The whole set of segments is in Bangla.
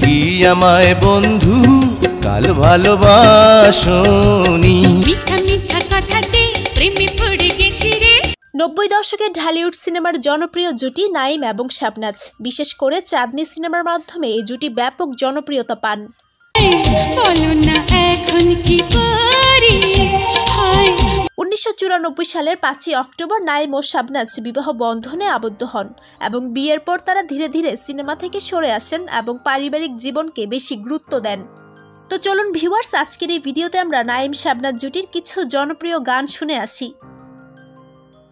কি আমায় বন্ধু কাল ভালোবাসনি। 90 দশকের ঢালিউড সিনেমার জনপ্রিয় জুটি নাঈম এবং শাবনাজ। বিশেষ করে চাঁদনি সিনেমার মাধ্যমে এই জুটি ব্যাপক জনপ্রিয়তা পান। 1994 সালের 5ই অক্টোবর নাঈম ও শাবনাজ বিবাহ বন্ধনে আবদ্ধ হন এবং বিয়ের পর তারা ধীরে ধীরে সিনেমা থেকে সরে আসেন এবং পারিবারিক জীবনকে বেশি গুরুত্ব দেন। তো চলুন ভিউয়ার্স, আজকের এই ভিডিওতে আমরা নাঈম শাবনাজ জুটির কিছু জনপ্রিয় গান শুনে আসি।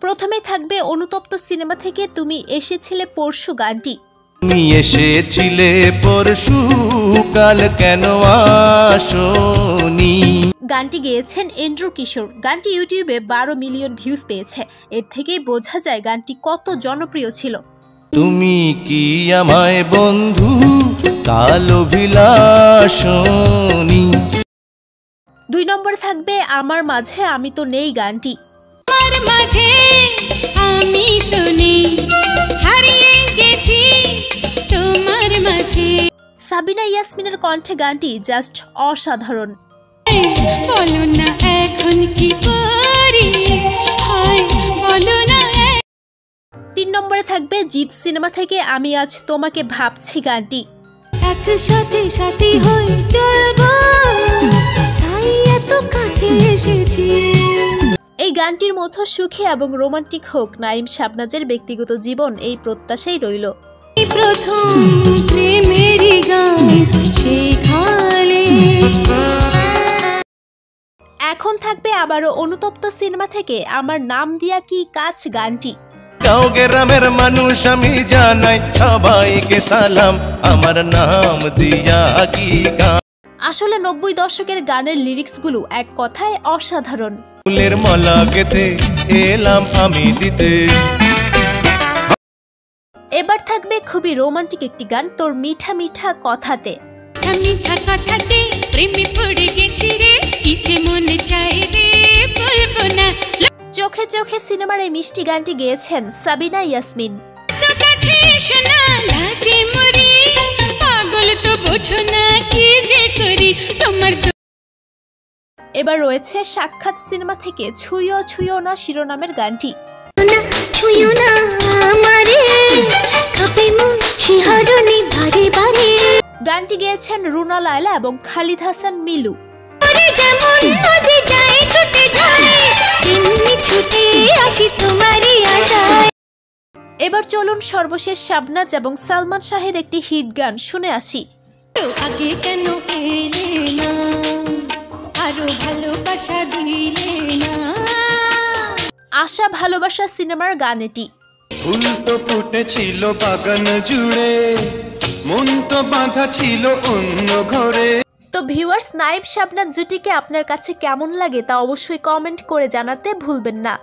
প্রথমে থাকবে অনুতপ্ত সিনেমা থেকে তুমি এসেছিলে পরশু গানটি। তুমি এসেছিলে পরশু কাল কেন আসোনি। গানটি গেয়েছেন এন্ড্রু কিশোর। গানটি ইউটিউবে 12 মিলিয়ন ভিউজ পেয়েছে। এর থেকেই বোঝা যায় গানটি কত জনপ্রিয় ছিল। তুমি কি আমায় বন্ধু কাল অভিলাষণী। 2 নম্বরে থাকবে আমার মাঝে আমি তো নেই গানটি। সাবিনা ইয়াসমিনের কণ্ঠে গানটি জাস্ট অসাধারণ। 3 নম্বরে থাকবে জিত সিনেমা থেকে আমি আজ তোমাকে ভাবছি গানটি। একসাথে সাথী হই চলবো তাই এত কাছে এসেছি। এই গানটির মতো সুখী এবং রোমান্টিক হোক, নাঈম শাবনাজের ব্যক্তিগত জীবন এই প্রত্যাশাই রইল। প্রথম প্রেমেরই গান শেখালে। এখন থাকবে আবারও অনুতপ্ত সিনেমা থেকে আমার নাম দিয়া কি কাজ গানটি। গাঁও গ্রামের মানুষ আমি জানাই সবাইকে সালাম আমার নাম দিয়া কি গান। আসলে 90 দশকের গানের লিরিক্সগুলো এক কথায় অসাধারণ। ফুলের মালা গেথে এলাম আমি দিতে। এবার থাকবে খুবই রোমান্টিক একটি গান, তোর মিঠা মিঠা কথাতে। মিঠা কথাতে প্রেমে পড়ে গেছি রে, কি যে মনে চায় রে বলবো না। চোখে চোখে সিনেমার এই মিষ্টি গানটি গেয়েছেন সাবিনা ইয়াসমিন। এবার রয়েছে সাক্ষাৎ সিনেমা থেকে ছুঁয়ো ছুঁয়ো না শিরোনামের গানটি। গানটি গেয়েছেন রুনা লায়লা এবং খালিদ হাসান মিলু। এবার চলুন সর্বশেষ শাবনাজ এবং সালমান শাহের একটি হিট গান শুনে আসি। আগে কেন এলে না, আরো ভালোবাসা দিলে না। আশা ভালোবাসা সিনেমার গান এটি। ফুল তো ফুটেছিল বাগান জুড়ে, মন তো বাঁধা ছিল অন্য ঘরে। তো ভিউয়ার্স, নাঈম শাবনাজ জুটিকে আপনার কাছে কেমন লাগে তা অবশ্যই কমেন্ট করে জানাতে ভুলবেন না।